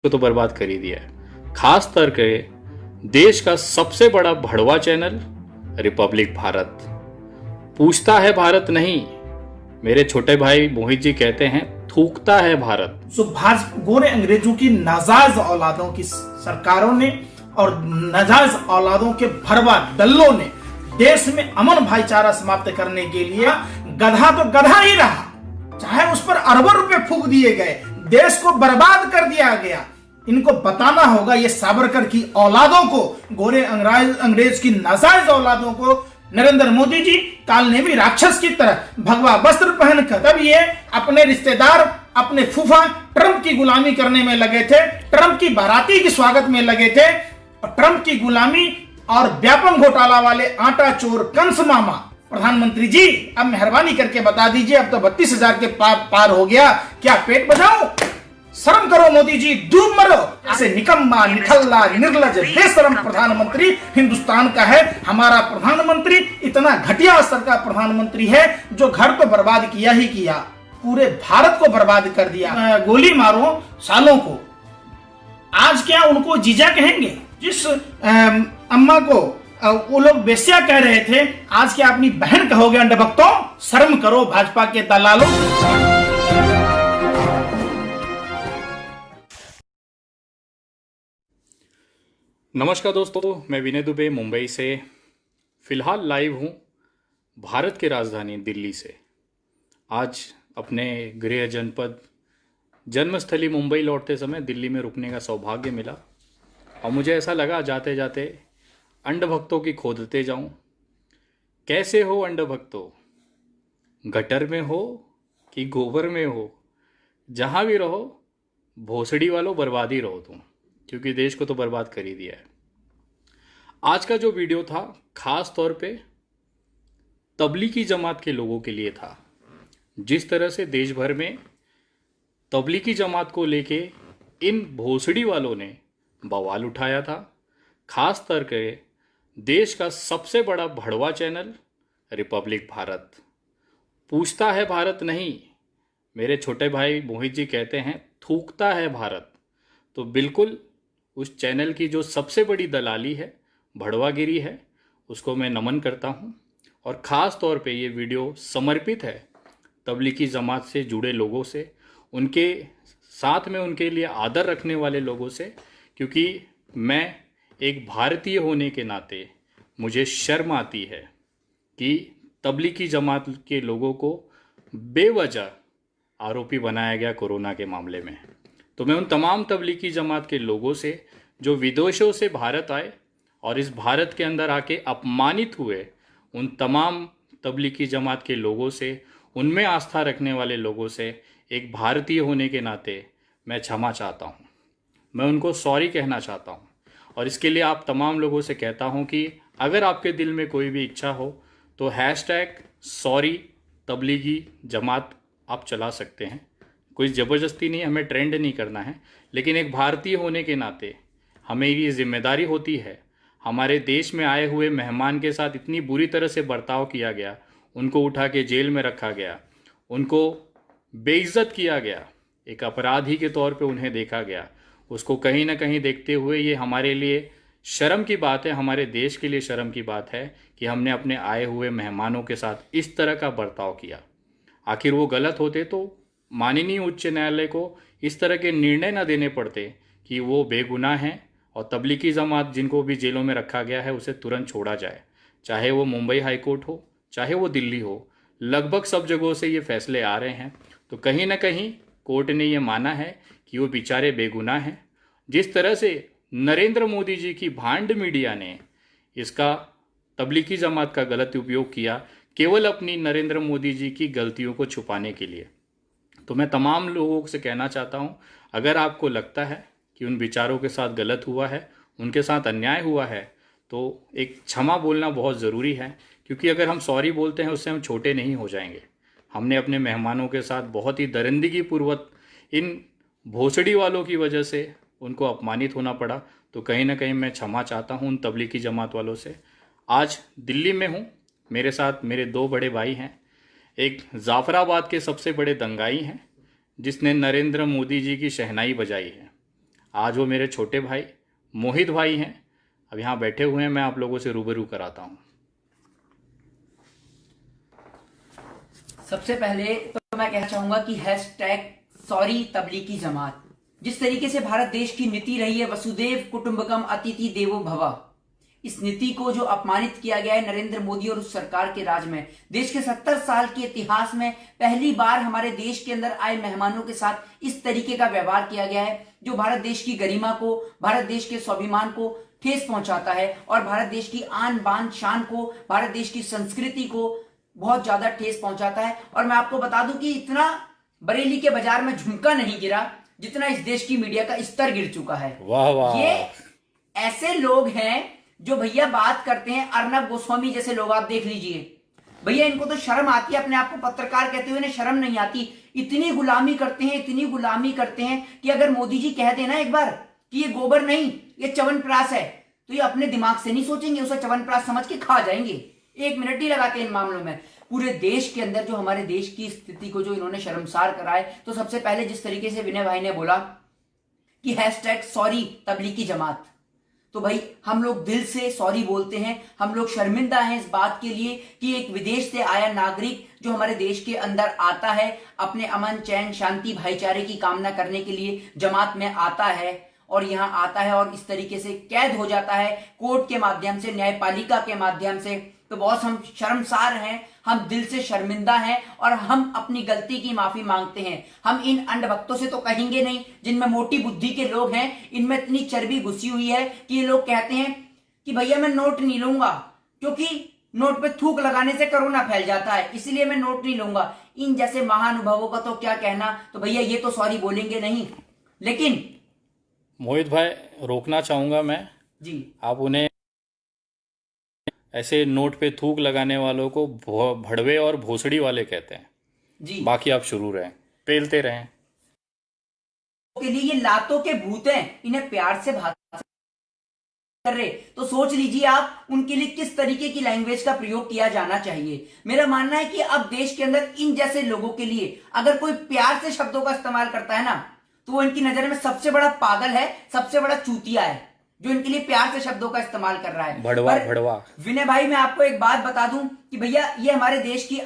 को तो बर्बाद कर ही दिया है। खास करके देश का सबसे बड़ा भड़वा चैनल रिपब्लिक भारत पूछता है भारत नहीं, मेरे छोटे भाई मोहित जी कहते हैं थूकता है भारत। भाजपा गोरे अंग्रेजों की नाजायज औलादों की सरकारों ने और नाजायज औलादों के भरवा दल्लों ने देश में अमन भाईचारा समाप्त करने के लिए गधा तो गधा ही रहा, चाहे उस पर अरबों रुपए फूंक दिए गए, देश को बर्बाद कर दिया गया। इनको बताना होगा, ये सावरकर की औलादों को, गोरे अंग्रेज की नाजायज औलादों को नरेंद्र मोदी जी कालनेमी राक्षस की तरह भगवा वस्त्र पहनकर तब ये अपने रिश्तेदार, अपने फूफा ट्रंप की गुलामी करने में लगे थे, ट्रंप की बाराती के स्वागत में लगे थे। और ट्रंप की गुलामी और व्यापम घोटाला वाले आटा चोर कंस मामा प्रधानमंत्री जी, अब मेहरबानी करके बता दीजिए, अब तो 32,000 के पार हो गया, क्या पेट बचाओ? शर्म करो मोदी जी, डूब मरो। ऐसे निकम्मा, निठल्ला, निर्लज, बेशरम प्रधानमंत्री हिंदुस्तान का है। हमारा प्रधानमंत्री इतना घटिया स्तर का प्रधानमंत्री है जो घर तो बर्बाद किया ही किया, पूरे भारत को बर्बाद कर दिया। गोली मारो सालों को, आज क्या उनको जीजा कहेंगे? जिस अम्मा को वो लोग बेस्या कह रहे थे, आज क्या अपनी बहन कहोगे? अंधभक्तों, शर्म करो भाजपा के दलालों। नमस्कार दोस्तों, मैं विनय दुबे मुंबई से फिलहाल लाइव हूँ भारत की राजधानी दिल्ली से। आज अपने गृह जनपद जन्मस्थली मुंबई लौटते समय दिल्ली में रुकने का सौभाग्य मिला और मुझे ऐसा लगा जाते जाते अंधभक्तों की खोदते जाऊं। कैसे हो अंधभक्तों? गटर में हो कि गोबर में हो, जहाँ भी रहो भोसड़ी वालों बर्बादी रहो तुम, क्योंकि देश को तो बर्बाद कर ही दिया है। आज का जो वीडियो था खास तौर पे तबलीगी जमात के लोगों के लिए था। जिस तरह से देश भर में तबलीगी जमात को लेके इन भोसड़ी वालों ने बवाल उठाया था, खास करके देश का सबसे बड़ा भड़वा चैनल रिपब्लिक भारत पूछता है भारत नहीं, मेरे छोटे भाई मोहित जी कहते हैं थूकता है भारत। तो बिल्कुल उस चैनल की जो सबसे बड़ी दलाली है, भड़वागिरी है, उसको मैं नमन करता हूँ। और ख़ास तौर पे ये वीडियो समर्पित है तबलीगी जमात से जुड़े लोगों से, उनके साथ में उनके लिए आदर रखने वाले लोगों से, क्योंकि मैं एक भारतीय होने के नाते मुझे शर्म आती है कि तबलीगी जमात के लोगों को बेवजह आरोपी बनाया गया कोरोना के मामले में। तो मैं उन तमाम तबलीगी जमात के लोगों से जो विदेशों से भारत आए और इस भारत के अंदर आके अपमानित हुए, उन तमाम तबलीगी जमात के लोगों से, उनमें आस्था रखने वाले लोगों से एक भारतीय होने के नाते मैं क्षमा चाहता हूँ, मैं उनको सॉरी कहना चाहता हूँ। और इसके लिए आप तमाम लोगों से कहता हूँ कि अगर आपके दिल में कोई भी इच्छा हो तो #सॉरी तबलीगी जमात आप चला सकते हैं। कोई ज़बरदस्ती नहीं, हमें ट्रेंड नहीं करना है, लेकिन एक भारतीय होने के नाते हमें ये जिम्मेदारी होती है। हमारे देश में आए हुए मेहमान के साथ इतनी बुरी तरह से बर्ताव किया गया, उनको उठा के जेल में रखा गया, उनको बेइज्जत किया गया, एक अपराधी के तौर पे उन्हें देखा गया। उसको कहीं ना कहीं देखते हुए ये हमारे लिए शर्म की बात है, हमारे देश के लिए शर्म की बात है कि हमने अपने आए हुए मेहमानों के साथ इस तरह का बर्ताव किया। आखिर वो गलत होते तो माननीय उच्च न्यायालय को इस तरह के निर्णय न देने पड़ते कि वो बेगुनाह हैं और तबलीगी जमात जिनको भी जेलों में रखा गया है उसे तुरंत छोड़ा जाए। चाहे वो मुंबई हाई कोर्ट हो, चाहे वो दिल्ली हो, लगभग सब जगहों से ये फैसले आ रहे हैं। तो कहीं ना कहीं कोर्ट ने ये माना है कि वो बेचारे बेगुनाह हैं। जिस तरह से नरेंद्र मोदी जी की भांड मीडिया ने इसका तबलीगी जमात का गलत उपयोग किया केवल अपनी नरेंद्र मोदी जी की गलतियों को छुपाने के लिए, तो मैं तमाम लोगों से कहना चाहता हूं, अगर आपको लगता है कि उन विचारों के साथ गलत हुआ है, उनके साथ अन्याय हुआ है, तो एक क्षमा बोलना बहुत ज़रूरी है। क्योंकि अगर हम सॉरी बोलते हैं उससे हम छोटे नहीं हो जाएंगे। हमने अपने मेहमानों के साथ बहुत ही दरिंदगी पूर्वक इन भोसड़ी वालों की वजह से उनको अपमानित होना पड़ा। तो कहीं ना कहीं मैं क्षमा चाहता हूँ उन तबलीगी जमात वालों से। आज दिल्ली में हूँ, मेरे साथ मेरे 2 बड़े भाई हैं। एक जाफराबाद के सबसे बड़े दंगाई हैं जिसने नरेंद्र मोदी जी की शहनाई बजाई है। आज वो मेरे छोटे भाई मोहित भाई हैं, अब यहाँ बैठे हुए हैं, मैं आप लोगों से रूबरू कराता हूँ। सबसे पहले तो मैं कहना चाहूंगा कि हैशटैग सॉरी तबलीगी जमात, जिस तरीके से भारत देश की नीति रही है वसुदेव कुटुंबकम अतिथि देवो भव, इस नीति को जो अपमानित किया गया है नरेंद्र मोदी और उस सरकार के राज में, देश के 70 साल के इतिहास में पहली बार हमारे देश के अंदर आए मेहमानों के साथ इस तरीके का व्यवहार किया गया है जो भारत देश की गरिमा को, भारत देश के स्वाभिमान को ठेस पहुंचाता है और भारत देश की आन बान शान को, भारत देश की संस्कृति को बहुत ज्यादा ठेस पहुंचाता है। और मैं आपको बता दूं कि इतना बरेली के बाजार में झुमका नहीं गिरा जितना इस देश की मीडिया का स्तर गिर चुका है। वाह वाह। ये ऐसे लोग हैं जो भैया बात करते हैं, अर्नब गोस्वामी जैसे लोग आप देख लीजिए भैया, इनको तो शर्म आती है, अपने आप को पत्रकार कहते हुए इन्हें शर्म नहीं आती। इतनी गुलामी करते हैं, इतनी गुलामी करते हैं कि अगर मोदी जी कह देना एक बार कि ये गोबर नहीं ये च्यवनप्राश है, तो ये अपने दिमाग से नहीं सोचेंगे, उसे च्यवनप्राश समझ के खा जाएंगे, एक मिनट नहीं लगाते इन मामलों में। पूरे देश के अंदर जो हमारे देश की स्थिति को जो इन्होंने शर्मसार कराए, तो सबसे पहले जिस तरीके से विनय भाई ने बोला कि हैशटैग सॉरी तबलीगी जमात, तो भाई हम लोग दिल से सॉरी बोलते हैं। हम लोग शर्मिंदा हैं इस बात के लिए कि एक विदेश से आया नागरिक जो हमारे देश के अंदर आता है, अपने अमन चैन शांति भाईचारे की कामना करने के लिए जमात में आता है और यहाँ आता है और इस तरीके से कैद हो जाता है कोर्ट के माध्यम से, न्यायपालिका के माध्यम से। तो बहुत हम शर्मसार हैं, हम दिल से शर्मिंदा हैं और हम अपनी गलती की माफी मांगते हैं। हम इन अंधभक्तों से तो कहेंगे नहीं जिनमें मोटी बुद्धि के लोग हैं, इनमें इतनी चर्बी घुसी हुई है कि ये लोग कहते हैं कि भैया मैं नोट नहीं लूंगा क्योंकि नोट पे थूक लगाने से कोरोना फैल जाता है, इसलिए मैं नोट नहीं लूंगा। इन जैसे महानुभावों का तो क्या कहना। तो भैया ये तो सॉरी बोलेंगे नहीं, लेकिन मोहित भाई रोकना चाहूंगा मैं जी, आप उन्हें ऐसे नोट पे थूक लगाने वालों को भड़वे और भोसड़ी वाले कहते हैं जी। बाकी आप शुरू रहें, पेलते रहें। के लिए ये लातों के भूत हैं, इन्हें प्यार से भाषा कर रहे, तो सोच लीजिए आप उनके लिए किस तरीके की लैंग्वेज का प्रयोग किया जाना चाहिए। मेरा मानना है कि अब देश के अंदर इन जैसे लोगों के लिए अगर कोई प्यार से शब्दों का इस्तेमाल करता है ना, तो वो इनकी नजर में सबसे बड़ा पागल है, सबसे बड़ा चूतिया है जो इनके लिए प्यार से शब्दों का इस्तेमाल कर रहा है। भड़वा भड़वा। विनय भाई मैं आपको एक बात बता दूं कि भैया ये हमारे देश की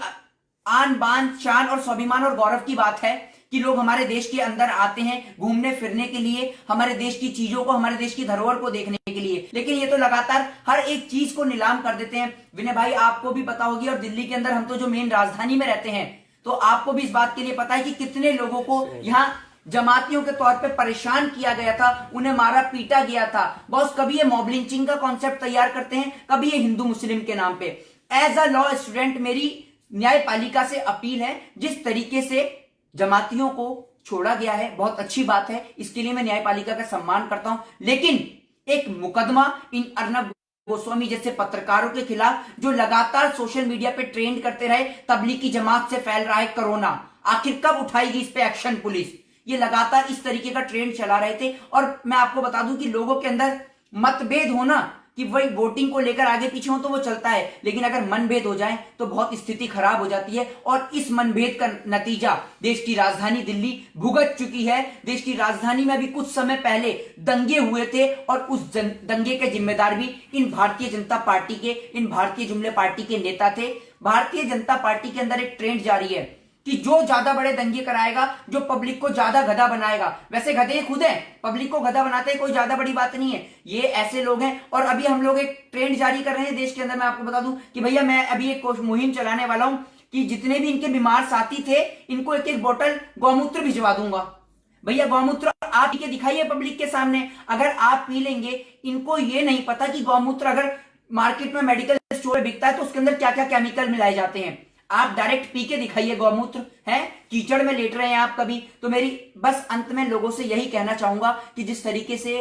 आन बान शान और स्वाभिमान और गौरव की बात है कि लोग हमारे देश के अंदर आते हैं घूमने फिरने के लिए, हमारे देश की चीजों को, हमारे देश की धरोहर को देखने के लिए, लेकिन ये तो लगातार हर एक चीज को नीलाम कर देते हैं। विनय भाई आपको भी पता होगी, और दिल्ली के अंदर हम तो जो मेन राजधानी में रहते हैं, तो आपको भी इस बात के लिए पता है कि कितने लोगों को यहाँ जमातियों के तौर पे परेशान किया गया था, उन्हें मारा पीटा गया था। बॉस कभी ये मॉब लिंचिंग का कॉन्सेप्ट तैयार करते हैं, कभी ये हिंदू मुस्लिम के नाम पे। एज अ लॉ स्टूडेंट मेरी न्यायपालिका से अपील है, जिस तरीके से जमातियों को छोड़ा गया है बहुत अच्छी बात है, इसके लिए मैं न्यायपालिका का सम्मान करता हूं, लेकिन एक मुकदमा इन अर्नब गोस्वामी जैसे पत्रकारों के खिलाफ जो लगातार सोशल मीडिया पे ट्रेंड करते रहे, तबलीगी जमात से फैल रहा है कोरोना, आखिर कब उठाएगी इस पे एक्शन पुलिस? ये लगातार इस तरीके का ट्रेंड चला रहे थे। और मैं आपको बता दूं कि लोगों के अंदर मतभेद होना कि वही वोटिंग को लेकर आगे पीछे हो तो वो चलता है, लेकिन अगर मनभेद हो जाए तो बहुत स्थिति खराब हो जाती है। और इस मनभेद का नतीजा देश की राजधानी दिल्ली भुगत चुकी है। देश की राजधानी में भी कुछ समय पहले दंगे हुए थे और उस दंगे के जिम्मेदार भी इन भारतीय जनता पार्टी के, इन भारतीय जुमले पार्टी के नेता थे। भारतीय जनता पार्टी के अंदर एक ट्रेंड जारी है कि जो ज्यादा बड़े दंगे कराएगा, जो पब्लिक को ज्यादा गधा बनाएगा, वैसे गधे खुद हैं, पब्लिक को गधा बनाते हैं, कोई ज्यादा बड़ी बात नहीं है, ये ऐसे लोग हैं। और अभी हम लोग एक ट्रेंड जारी कर रहे हैं देश के अंदर। मैं आपको बता दूं कि भैया मैं अभी एक मुहिम चलाने वाला हूं कि जितने भी इनके बीमार साथी थे, इनको एक एक बोतल गौमूत्र भिजवा दूंगा। भैया गौमूत्र आप पी के दिखाइए पब्लिक के सामने, अगर आप पी लेंगे, इनको ये नहीं पता कि गौमूत्र अगर मार्केट में मेडिकल स्टोर में बिकता है तो उसके अंदर क्या क्या केमिकल मिलाए जाते हैं। आप डायरेक्ट पी के दिखाइए गौमूत्र है, कीचड़ में लेट रहे हैं आप कभी। तो मेरी बस अंत में लोगों से यही कहना चाहूंगा कि जिस तरीके से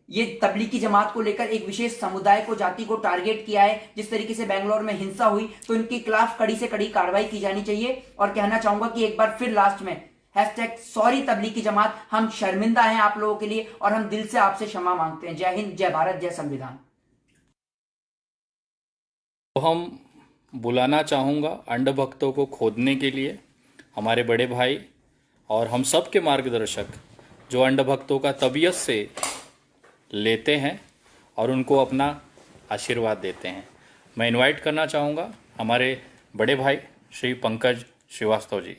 ये तबलीगी जमात को लेकर एक विशेष समुदाय को, जाति को टारगेट किया है, जिस तरीके से बेंगलोर में हिंसा हुई, तो इनके खिलाफ कड़ी से कड़ी कार्रवाई की जानी चाहिए। और कहना चाहूंगा कि एक बार फिर लास्ट में हैशटैग सॉरी तबलीगी जमात, हम शर्मिंदा हैं आप लोगों के लिए और हम दिल से आपसे क्षमा मांगते हैं। जय हिंद, जय भारत, जय संविधान। तो हम बुलाना चाहूँगा अंधभक्तों को खोदने के लिए हमारे बड़े भाई और हम सब के मार्गदर्शक जो अंध भक्तों का तबीयत से लेते हैं और उनको अपना आशीर्वाद देते हैं। मैं इनवाइट करना चाहूँगा हमारे बड़े भाई श्री पंकज श्रीवास्तव जी।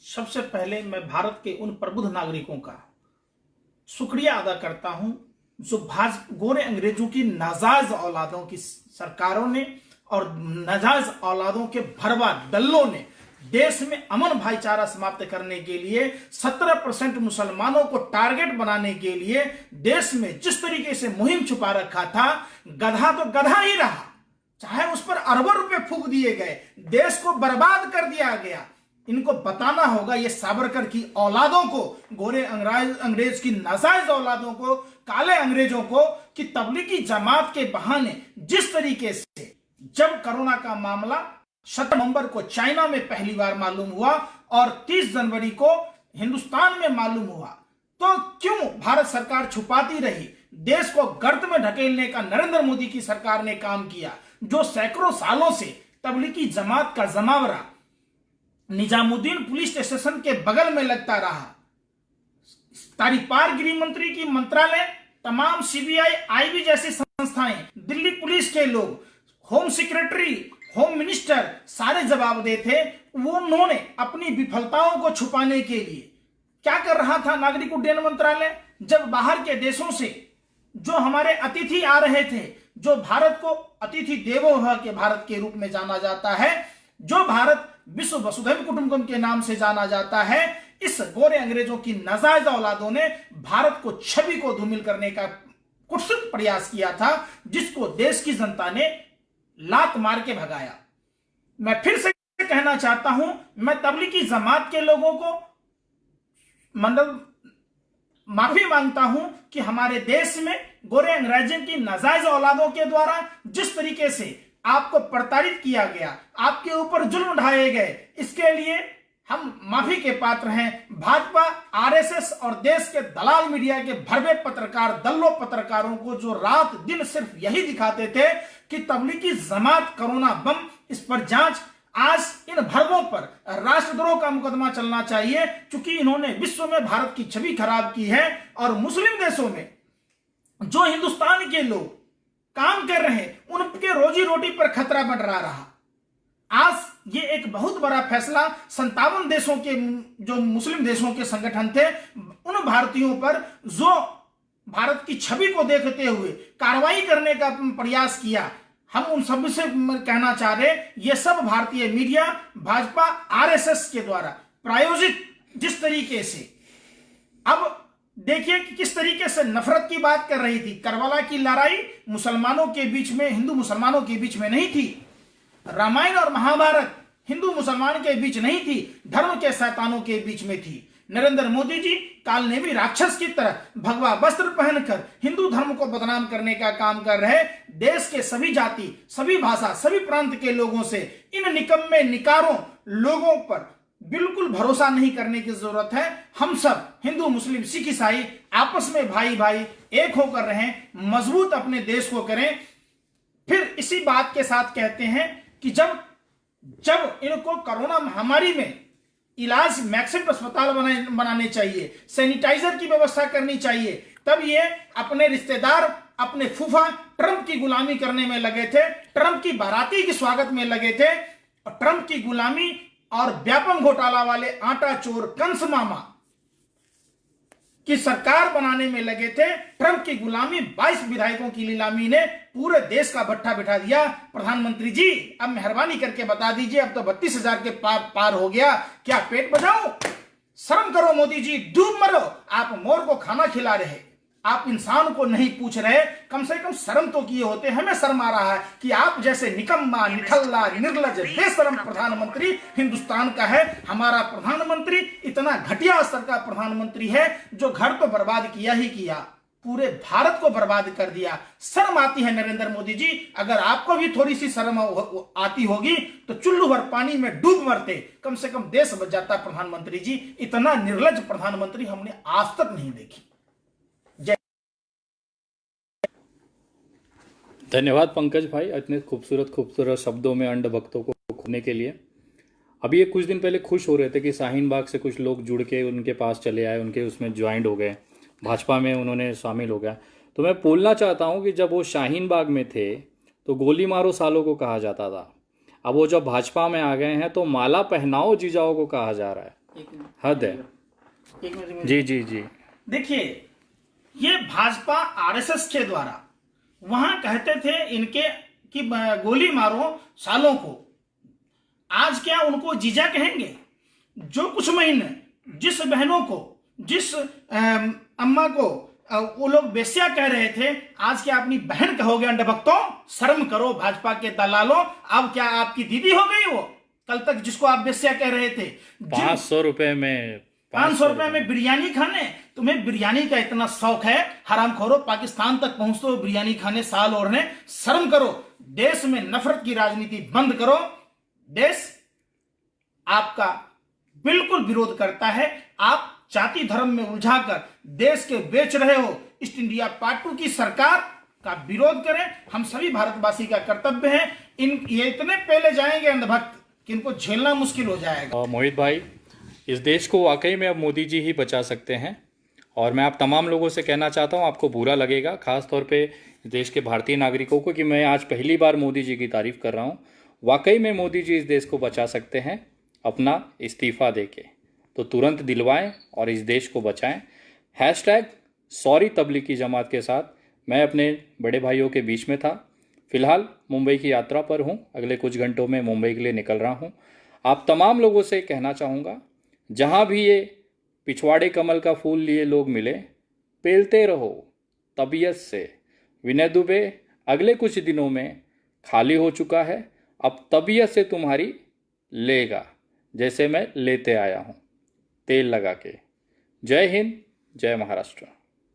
सबसे पहले मैं भारत के उन प्रबुद्ध नागरिकों का शुक्रिया अदा करता हूं जो गोरे अंग्रेजों की नाजायज औलादों की सरकारों ने और नाजायज औलादों के भरवा दल्लों ने देश में अमन भाईचारा समाप्त करने के लिए 17% मुसलमानों को टारगेट बनाने के लिए देश में जिस तरीके से मुहिम छुपा रखा था, गधा तो गधा ही रहा, चाहे उस पर अरबों रुपए फूंक दिए गए, देश को बर्बाद कर दिया गया। इनको बताना होगा ये सावरकर की औलादों को, गोरे अंग्रेज की नाजायज औलादों को, काले अंग्रेजों को कि तबलीगी जमात के बहाने जिस तरीके से जब कोरोना का मामला 7 नवंबर को चाइना में पहली बार मालूम हुआ और 30 जनवरी को हिंदुस्तान में मालूम हुआ, तो क्यों भारत सरकार छुपाती रही? देश को गर्त में ढकेलने का नरेंद्र मोदी की सरकार ने काम किया, जो सैकड़ों सालों से तबलीगी जमात का जमावरा निजामुद्दीन पुलिस स्टेशन के बगल में लगता रहा। तारीपार गृह मंत्री की मंत्रालय, तमाम सीबीआई, आईबी जैसी संस्थाएं, दिल्ली पुलिस के लोग, होम सेक्रेटरी, होम मिनिस्टर सारे जवाबदेह थे। वो उन्होंने अपनी विफलताओं को छुपाने के लिए क्या कर रहा था? नागरिक उड्डयन मंत्रालय, जब बाहर के देशों से जो हमारे अतिथि आ रहे थे, जो भारत को अतिथि देवो भव के भारत के रूप में जाना जाता है, जो भारत विश्व वसुधैव कुटुंबकम के नाम से जाना जाता है, इस गोरे अंग्रेजों की नाजायज औलादों ने भारत को छवि को धूमिल करने का कुत्सित प्रयास किया था, जिसको देश की जनता ने लात मार के भगाया। मैं फिर से कहना चाहता हूं, मैं तबलीगी जमात के लोगों को माफी मांगता हूं कि हमारे देश में गोरे अंग्रेजों की नाजायज औलादों के द्वारा जिस तरीके से आपको प्रताड़ित किया गया, आपके ऊपर जुल्म ढाए गए, इसके लिए हम माफी के पात्र हैं। भाजपा, आरएसएस और देश के दलाल मीडिया के भरवे पत्रकार, दल्लो पत्रकारों को जो रात दिन सिर्फ यही दिखाते थे कि तबलीगी जमात कोरोना बम, इस पर जांच। आज इन भरवों पर राष्ट्रद्रोह का मुकदमा चलना चाहिए, क्योंकि इन्होंने विश्व में भारत की छवि खराब की है और मुस्लिम देशों में जो हिंदुस्तान के लोग काम कर रहे हैं, उनके रोजी रोटी पर खतरा मंडरा रहा। आज ये एक बहुत बड़ा फैसला 57 देशों के, जो मुस्लिम देशों के संगठन थे, उन भारतीयों पर जो भारत की छवि को देखते हुए कार्रवाई करने का प्रयास किया। हम उन सब से कहना चाह रहे, ये सब भारतीय मीडिया, भाजपा, आरएसएस के द्वारा प्रायोजित जिस तरीके से, अब देखिए कि किस तरीके से नफरत की बात कर रही थी। करबला की लड़ाई मुसलमानों के बीच में, हिंदू मुसलमानों के बीच में नहीं थी। रामायण और महाभारत हिंदू मुसलमान के बीच नहीं थी, धर्म के शैतानों के बीच में थी। नरेंद्र मोदी जी कालनेमी राक्षस की तरह भगवा वस्त्र पहनकर हिंदू धर्म को बदनाम करने का काम कर रहे। देश के सभी जाति, सभी भाषा, सभी प्रांत के लोगों से इन निकम्मे निकारों लोगों पर बिल्कुल भरोसा नहीं करने की जरूरत है। हम सब हिंदू, मुस्लिम, सिख, ईसाई आपस में भाई भाई एक होकर रहें, मजबूत अपने देश को करें। फिर इसी बात के साथ कहते हैं कि जब इनको कोरोना महामारी में इलाज मैक्सिमम अस्पताल बनाने चाहिए, सैनिटाइजर की व्यवस्था करनी चाहिए, तब ये अपने रिश्तेदार, अपने फूफा ट्रंप की गुलामी करने में लगे थे, ट्रंप की बाराती के स्वागत में लगे थे, और ट्रंप की गुलामी और व्यापम घोटाला वाले आटा चोर कंस मामा की सरकार बनाने में लगे थे। ट्रंप की गुलामी 22 विधायकों की नीलामी ने पूरे देश का भट्ठा बिठा दिया। प्रधानमंत्री जी, अब मेहरबानी करके बता दीजिए, अब तो 32,000 के पार हो गया, क्या पेट बचाओ? शर्म करो मोदी जी, डूब मरो। आप मोर को खाना खिला रहे, आप इंसान को नहीं पूछ रहे, कम से कम शर्म तो किए होते। हमें शर्म आ रहा है कि आप जैसे निकम्मा, निठल्ला, निर्लज, बेशर्म प्रधानमंत्री हिंदुस्तान का है। हमारा प्रधानमंत्री इतना घटिया स्तर का प्रधानमंत्री है जो घर तो बर्बाद किया ही किया, पूरे भारत को बर्बाद कर दिया। शर्म आती है नरेंद्र मोदी जी, अगर आपको भी थोड़ी सी शर्म आती होगी तो चुल्लू भर पानी में डूब मरते, कम से कम देश बच जाता। प्रधानमंत्री जी, इतना निर्लज प्रधानमंत्री हमने आज तक नहीं देखी। धन्यवाद पंकज भाई, इतने खूबसूरत शब्दों में अंध भक्तों को खोने के लिए। अभी ये कुछ दिन पहले खुश हो रहे थे कि शाहीन बाग से कुछ लोग जुड़ के उनके पास चले आए, उनके उसमें ज्वाइंट हो गए, भाजपा में उन्होंने शामिल हो गया। तो मैं बोलना चाहता हूँ कि जब वो शाहीन बाग में थे तो गोली मारो सालों को कहा जाता था, अब वो जब भाजपा में आ गए हैं तो माला पहनाओ जीजाओं को कहा जा रहा है। हद है। एक मिनट जी जी जी। देखिए, ये भाजपा आरएसएस के द्वारा वहां कहते थे इनके कि गोली मारो सालों को, आज क्या उनको जीजा कहेंगे? जो कुछ महीने जिस बहनों को, जिस अम्मा को वो लोग बेस्या कह रहे थे, आज क्या अपनी बहन कहोगे? अंधभक्तों, शर्म करो भाजपा के दलालों। अब क्या आपकी दीदी हो गई वो? कल तक जिसको आप बेस्या कह रहे थे, 500 रुपए में 500 रुपए में बिरयानी खाने, तुम्हें बिरयानी का इतना शौक है, हरामखोरो, पाकिस्तान तक पहुंचते हो बिरयानी खाने, साल ओढ़ने। शर्म करो, देश में नफरत की राजनीति बंद करो। देश आपका बिल्कुल विरोध करता है। आप जाति धर्म में उलझाकर देश के बेच रहे हो। ईस्ट इंडिया पार्ट 2 की सरकार का विरोध करें, हम सभी भारतवासी का कर्तव्य है। ये इतने पहले जाएंगे अंधभक्त कि इनको झेलना मुश्किल हो जाएगा। मोहित भाई, इस देश को वाकई में अब मोदी जी ही बचा सकते हैं, और मैं आप तमाम लोगों से कहना चाहता हूं, आपको बुरा लगेगा खास तौर पे देश के भारतीय नागरिकों को, कि मैं आज पहली बार मोदी जी की तारीफ कर रहा हूं। वाकई में मोदी जी इस देश को बचा सकते हैं अपना इस्तीफा देके, तो तुरंत दिलवाएं और इस देश को बचाएं। #सॉरी तबलीगी जमात के साथ मैं अपने बड़े भाइयों के बीच में था। फिलहाल मुंबई की यात्रा पर हूं, अगले कुछ घंटों में मुंबई के लिए निकल रहा हूं। आप तमाम लोगों से कहना चाहूँगा, जहाँ भी ये पिछवाड़े कमल का फूल लिए लोग मिले, पेलते रहो तबीयत से। विनय दुबे अगले कुछ दिनों में खाली हो चुका है, अब तबीयत से तुम्हारी लेगा, जैसे मैं लेते आया हूँ तेल लगा के। जय हिंद, जय महाराष्ट्र।